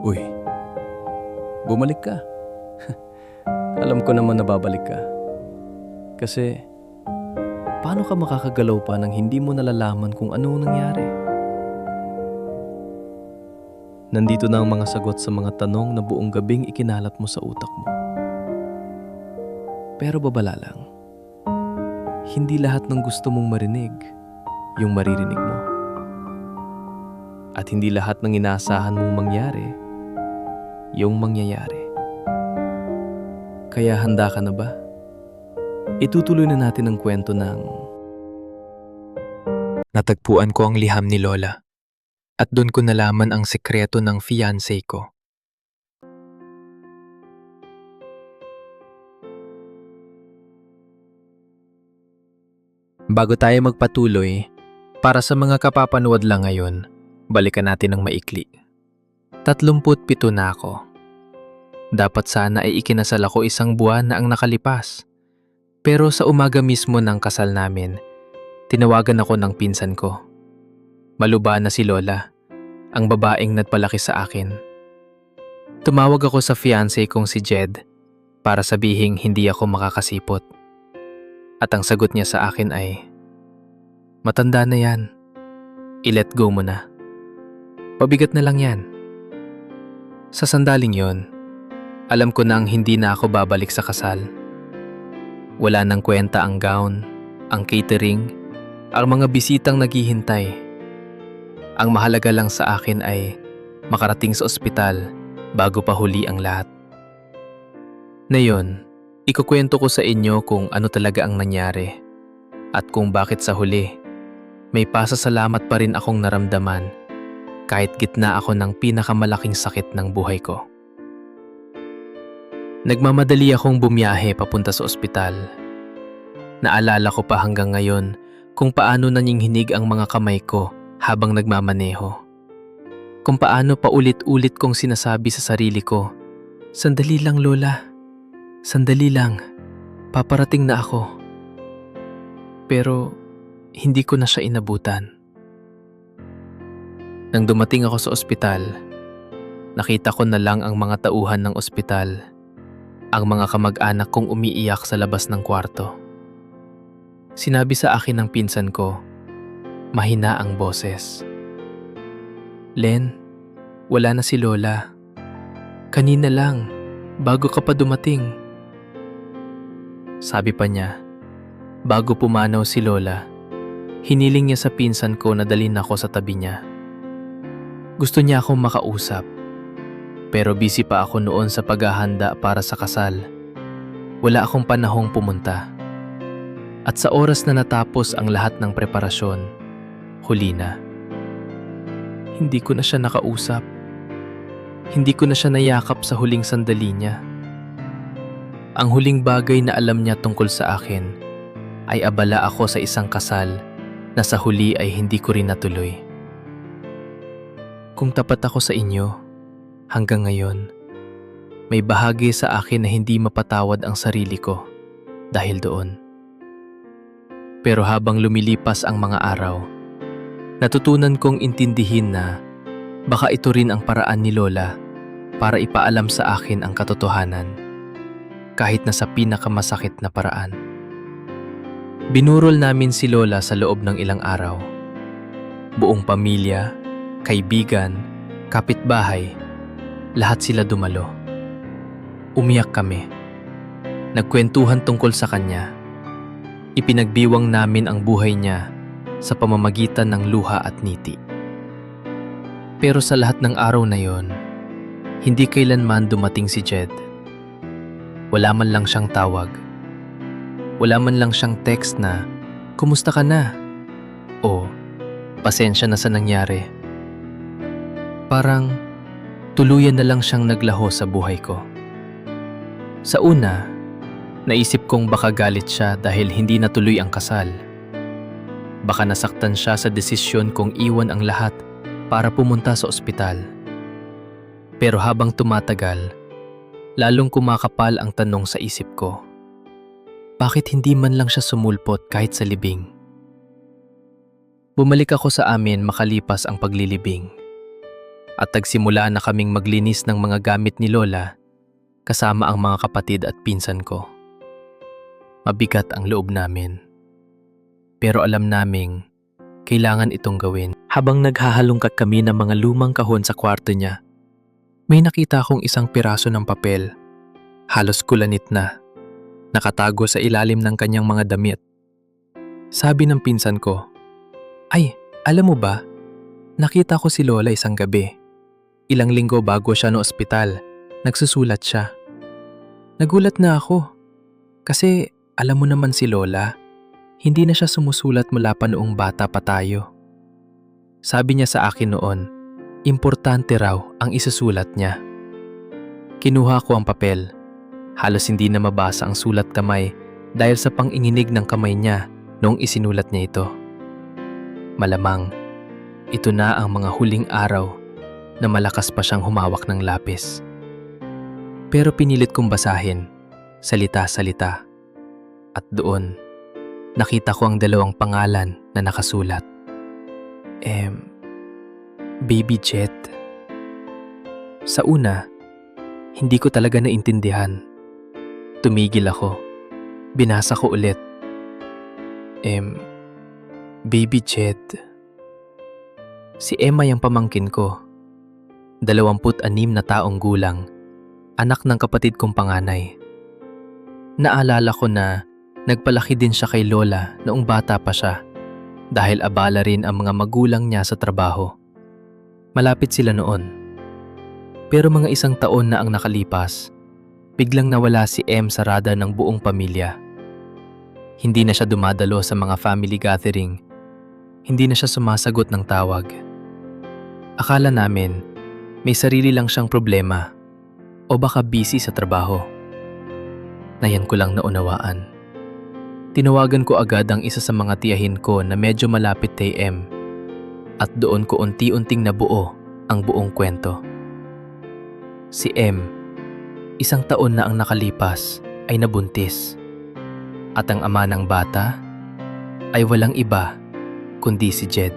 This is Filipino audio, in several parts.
Uy, bumalik ka. Alam ko naman na babalik ka. Kasi, paano ka makakagalaw pa nang hindi mo nalalaman kung ano nangyari? Nandito na ang mga sagot sa mga tanong na buong gabing ikinalat mo sa utak mo. Pero babala lang, hindi lahat ng gusto mong marinig, yung maririnig mo. At hindi lahat ng inaasahan mong mangyari, yung mangyayari. Kaya handa ka na ba? Itutuloy na natin ang kwento ng Natagpuan ko ang liham ni Lola at doon ko nalaman ang sekreto ng fiancé ko. Bago tayo magpatuloy, para sa mga kapapanood lang ngayon, balikan natin ng maikli. 37 na ako. Dapat sana ay ikinasal ako 1 buwan na ang nakalipas. Pero sa umaga mismo ng kasal namin, tinawagan ako ng pinsan ko. Maluba na si Lola, ang babaeng nagpalaki sa akin. Tumawag ako sa fiancé kong si Jed para sabihing hindi ako makakasipot. At ang sagot niya sa akin ay, "Matanda na yan. I-let go mo na. Pabigat na lang yan." Sa sandaling yon, alam ko nang hindi na ako babalik sa kasal. Wala nang kwenta ang gown, ang catering, ang mga bisitang naghihintay. Ang mahalaga lang sa akin ay makarating sa ospital bago pa huli ang lahat. Ngayon, ikukwento ko sa inyo kung ano talaga ang nangyari at kung bakit sa huli may pasasalamat pa rin akong naramdaman kahit gitna ako ng pinakamalaking sakit ng buhay ko. Nagmamadali akong bumiyahe papunta sa ospital. Naalala ko pa hanggang ngayon kung paano nanginginig ang mga kamay ko habang nagmamaneho. Kung paano paulit-ulit kong sinasabi sa sarili ko, "Sandali lang, Lola. Sandali lang. Paparating na ako." Pero hindi ko na siya inabutan. Nang dumating ako sa ospital, nakita ko na lang ang mga tauhan ng ospital, ang mga kamag-anak kong umiiyak sa labas ng kwarto. Sinabi sa akin ng pinsan ko, mahina ang boses, "Len, wala na si Lola. Kanina lang, bago ka pa dumating." Sabi pa niya, bago pumanaw si Lola, hiniling niya sa pinsan ko na dalhin ako sa tabi niya. Gusto niya akong makausap, pero busy pa ako noon sa paghahanda para sa kasal. Wala akong panahong pumunta. At sa oras na natapos ang lahat ng preparasyon, huli na. Hindi ko na siya nakausap. Hindi ko na siya nayakap sa huling sandali niya. Ang huling bagay na alam niya tungkol sa akin ay abala ako sa isang kasal na sa huli ay hindi ko rin natuloy. Kung tapat ako sa inyo, hanggang ngayon, may bahagi sa akin na hindi mapatawad ang sarili ko dahil doon. Pero habang lumilipas ang mga araw, natutunan kong intindihin na baka ito rin ang paraan ni Lola para ipaalam sa akin ang katotohanan, kahit na sa pinakamasakit na paraan. Binurol namin si Lola sa loob ng ilang araw. Buong pamilya, kaibigan, kapitbahay, lahat sila dumalo. Umiyak kami. Nagkwentuhan tungkol sa kanya. Ipinagbiwang namin ang buhay niya sa pamamagitan ng luha at ngiti. Pero sa lahat ng araw na yon, hindi kailanman dumating si Jed. Wala man lang siyang tawag. Wala man lang siyang text na, "Kumusta ka na?" o "Pasensya na sa nangyari." Parang tuluyan na lang siyang naglaho sa buhay ko. Sa una, naisip kong baka galit siya dahil hindi natuloy ang kasal. Baka nasaktan siya sa desisyon kong iwan ang lahat para pumunta sa ospital. Pero habang tumatagal, lalong kumakapal ang tanong sa isip ko. Bakit hindi man lang siya sumulpot kahit sa libing? Bumalik ako sa amin makalipas ang paglilibing. at nagsimula na kaming maglinis ng mga gamit ni Lola kasama ang mga kapatid at pinsan ko. Mabigat ang loob namin. Pero alam naming kailangan itong gawin. Habang naghahalongkat kami ng mga lumang kahon sa kwarto niya, may nakita akong isang piraso ng papel. Halos kulanit na. Nakatago sa ilalim ng kanyang mga damit. Sabi ng pinsan ko, "Ay, alam mo ba? Nakita ko si Lola isang gabi. Ilang linggo bago siya no ospital, nagsusulat siya." Nagulat na ako. Kasi alam mo naman si Lola, hindi na siya sumusulat mula pa noong bata pa tayo. Sabi niya sa akin noon, importante raw ang isusulat niya. Kinuha ko ang papel. Halos hindi na mabasa ang sulat kamay dahil sa panginginig ng kamay niya noong isinulat niya ito. Malamang, ito na ang mga huling araw na malakas pa siyang humawak ng lapis. Pero pinilit kong basahin, salita-salita. At doon, nakita ko ang dalawang pangalan na nakasulat. Baby Jet. Sa una, hindi ko talaga naintindihan. Tumigil ako. Binasa ko ulit. Baby Jet. Si Emma yung pamangkin ko. 26 na taong gulang. Anak ng kapatid kong panganay. Naalala ko na nagpalaki din siya kay Lola noong bata pa siya dahil abala rin ang mga magulang niya sa trabaho. Malapit sila noon. Pero mga 1 taon na ang nakalipas, biglang nawala si M sa radar ng buong pamilya. Hindi na siya dumadalo sa mga family gathering. Hindi na siya sumasagot ng tawag. Akala namin may sarili lang siyang problema o baka busy sa trabaho. Nayan ko lang naunawaan. Tinawagan ko agad ang isa sa mga tiyahin ko na medyo malapit kay M at doon ko unti-unting nabuo ang buong kwento. Si M, 1 taon na ang nakalipas ay nabuntis at ang ama ng bata ay walang iba kundi si Jed,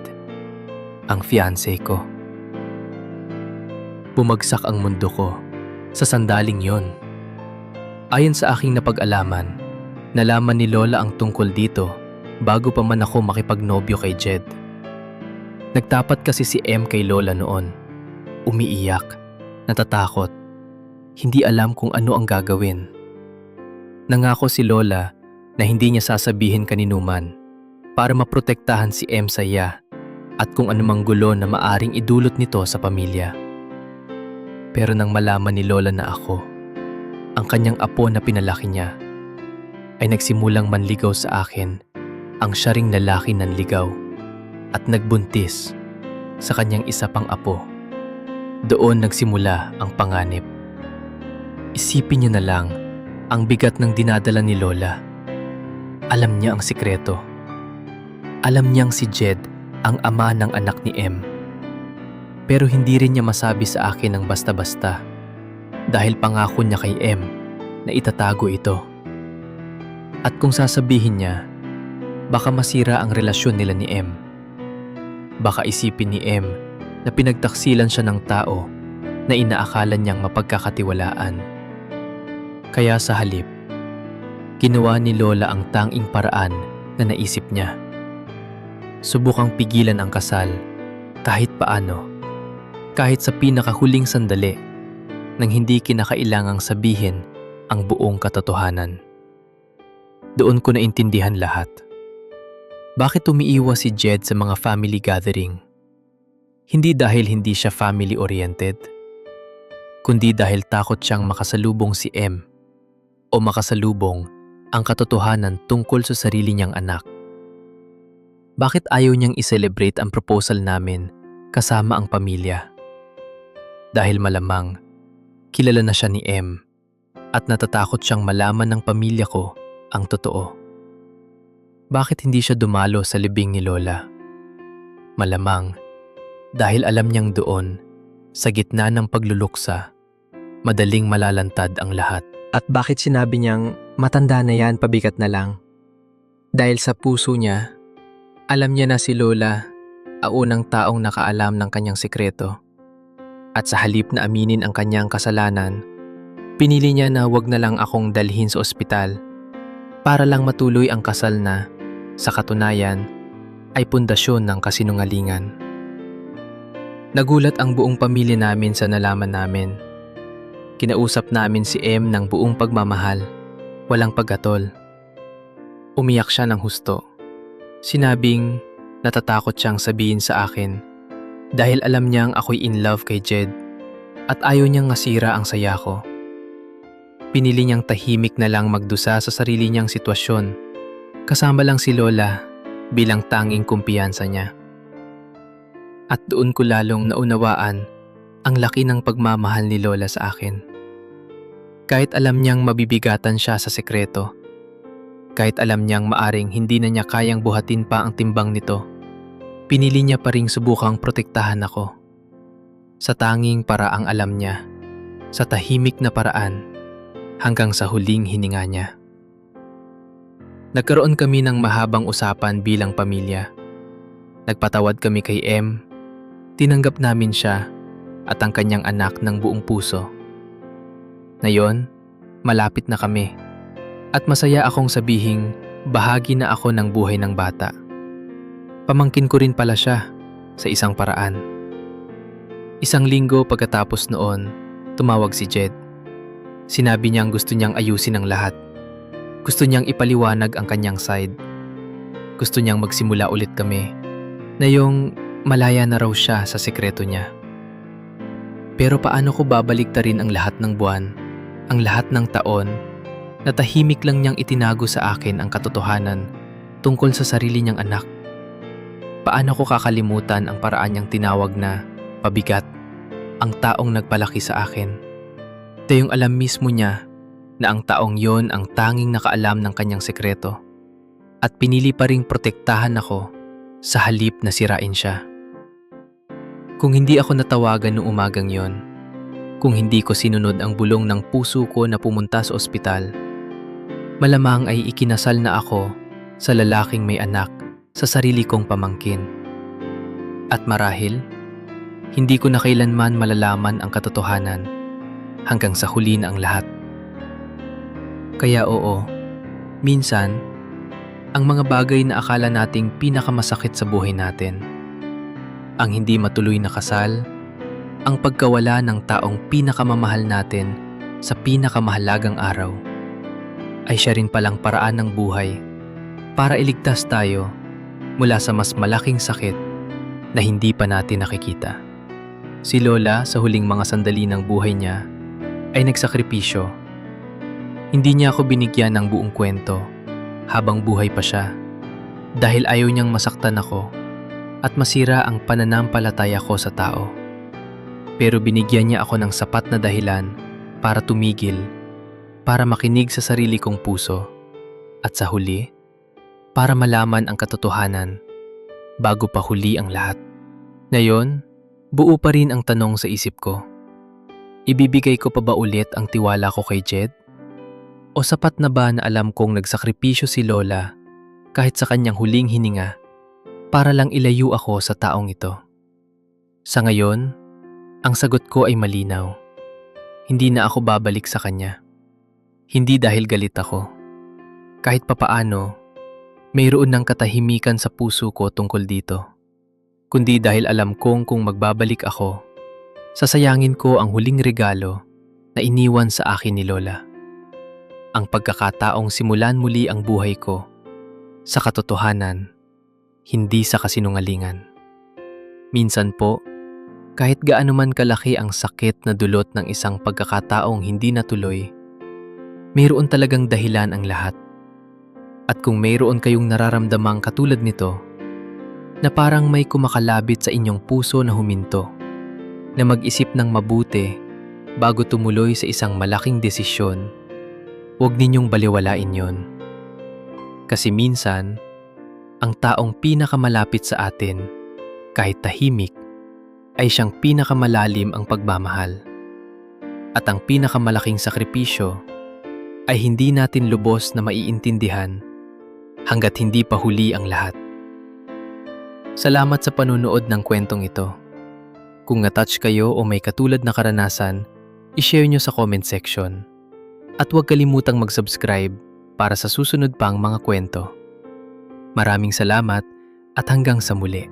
ang fiancé ko. Bumagsak ang mundo ko sa sandaling yon. Ayon sa aking napag-alaman, nalaman ni Lola ang tungkol dito bago pa man ako makipagnobyo kay Jed. Nagtapat kasi si M kay Lola noon. Umiiyak, natatakot, hindi alam kung ano ang gagawin. Nangako si Lola na hindi niya sasabihin kaninuman para maprotektahan si M sa iya at kung anumang gulo na maaring idulot nito sa pamilya. Pero nang malaman ni Lola na ako, ang kanyang apo na pinalaki niya, ay nagsimulang manligaw sa akin ang siya ring lalaki nanligaw at nagbuntis sa kanyang isa pang apo. Doon nagsimula ang panganib. Isipin niyo na lang ang bigat ng dinadala ni Lola. Alam niya ang sikreto. Alam niyang si Jed ang ama ng anak ni M. Pero hindi rin niya masabi sa akin ng basta-basta dahil pangako niya kay M na itatago ito. At kung sasabihin niya, baka masira ang relasyon nila ni M. Baka isipin ni M na pinagtaksilan siya ng tao na inaakala niyang mapagkakatiwalaan. Kaya sa halip, ginawa ni Lola ang tanging paraan na naisip niya. Subukang pigilan ang kasal kahit paano, kahit sa pinakahuling sandali nang hindi kinakailangang sabihin ang buong katotohanan. Doon ko naintindihan lahat. Bakit umiiwas si Jed sa mga family gathering? Hindi dahil hindi siya family-oriented, kundi dahil takot siyang makasalubong si M o makasalubong ang katotohanan tungkol sa sarili niyang anak. Bakit ayaw niyang i-celebrate ang proposal namin kasama ang pamilya? Dahil malamang, kilala na siya ni M at natatakot siyang malaman ng pamilya ko ang totoo. Bakit hindi siya dumalo sa libing ni Lola? Malamang, dahil alam niyang doon, sa gitna ng pagluluksa, madaling malalantad ang lahat. At bakit sinabi niyang matanda na yan, pabigat na lang? Dahil sa puso niya, alam niya na si Lola ang unang taong nakaalam ng kanyang sikreto. At sa halip na aminin ang kanyang kasalanan, pinili niya na wag na lang akong dalhin sa ospital para lang matuloy ang kasal na, sa katunayan, ay pundasyon ng kasinungalingan. Nagulat ang buong pamilya namin sa nalaman namin. Kinausap namin si M ng buong pagmamahal, walang paghatol. Umiyak siya ng husto. Sinabing natatakot siyang sabihin sa akin dahil alam niyang ako'y in love kay Jed at ayaw niyang masira ang saya ko. Pinili niyang tahimik na lang magdusa sa sarili niyang sitwasyon, kasama lang si Lola bilang tanging kumpiyansa niya. At doon ko lalong naunawaan ang laki ng pagmamahal ni Lola sa akin. Kahit alam niyang mabibigatan siya sa sekreto, kahit alam niyang maaring hindi na niya kayang buhatin pa ang timbang nito, pinili niya pa ring subukang protektahan ako. Sa tanging paraang alam niya, sa tahimik na paraan, hanggang sa huling hininga niya. Nagkaroon kami ng mahabang usapan bilang pamilya. Nagpatawad kami kay M, tinanggap namin siya at ang kanyang anak ng buong puso. Ngayon, malapit na kami at masaya akong sabihing bahagi na ako ng buhay ng bata. Pamangkin ko rin pala siya sa isang paraan. Isang linggo pagkatapos noon, tumawag si Jed. Sinabi niyang gusto niyang ayusin ang lahat. Gusto niyang ipaliwanag ang kanyang side. Gusto niyang magsimula ulit kami na yung malaya na raw siya sa sekreto niya. Pero paano ko babaliktarin ang lahat ng buwan, ang lahat ng taon, na tahimik lang niyang itinago sa akin ang katotohanan tungkol sa sarili niyang anak? Paano ko kakalimutan ang paraan niyang tinawag na pabigat ang taong nagpalaki sa akin? Tayong alam mismo niya na ang taong yon ang tanging nakaalam ng kanyang sekreto at pinili pa ring protektahan ako sa halip na sirain siya. Kung hindi ako natawagan noong umagang yon, kung hindi ko sinunod ang bulong ng puso ko na pumunta sa ospital, malamang ay ikinasal na ako sa lalaking may anak sa sarili kong pamangkin. At marahil, hindi ko na kailanman malalaman ang katotohanan hanggang sa huli na ang lahat. Kaya oo, minsan, ang mga bagay na akala nating pinakamasakit sa buhay natin, ang hindi matuloy na kasal, ang pagkawala ng taong pinakamamahal natin sa pinakamahalagang araw, ay siya rin palang paraan ng buhay para iligtas tayo mula sa mas malaking sakit na hindi pa natin nakikita. Si Lola sa huling mga sandali ng buhay niya ay nagsakripisyo. Hindi niya ako binigyan ng buong kwento habang buhay pa siya dahil ayaw niyang masaktan ako at masira ang pananampalataya ko sa tao. Pero binigyan niya ako ng sapat na dahilan para tumigil, para makinig sa sarili kong puso, at sa huli, para malaman ang katotohanan bago pa huli ang lahat. Ngayon, buo pa rin ang tanong sa isip ko. Ibibigay ko pa ba ulit ang tiwala ko kay Jed? O sapat na ba na alam kong nagsakripisyo si Lola kahit sa kanyang huling hininga para lang ilayo ako sa taong ito? Sa ngayon, ang sagot ko ay malinaw. Hindi na ako babalik sa kanya. Hindi dahil galit ako. Kahit papaano, mayroon ng katahimikan sa puso ko tungkol dito. Kundi dahil alam kong kung magbabalik ako, sasayangin ko ang huling regalo na iniwan sa akin ni Lola. Ang pagkakataong simulan muli ang buhay ko sa katotohanan, hindi sa kasinungalingan. Minsan po, kahit gaano man kalaki ang sakit na dulot ng isang pagkakataong hindi natuloy, mayroon talagang dahilan ang lahat. At kung mayroon kayong nararamdamang katulad nito, na parang may kumakalabit sa inyong puso na huminto, na mag-isip ng mabuti bago tumuloy sa isang malaking desisyon, huwag ninyong baliwalain yon. Kasi minsan, ang taong pinakamalapit sa atin, kahit tahimik, ay siyang pinakamalalim ang pagmamahal. At ang pinakamalaking sakripisyo ay hindi natin lubos na maiintindihan hanggat hindi pa huli ang lahat. Salamat sa panunood ng kwentong ito. Kung na-touch kayo o may katulad na karanasan, i-share nyo sa comment section. At huwag kalimutang mag-subscribe para sa susunod pang mga kwento. Maraming salamat at hanggang sa muli.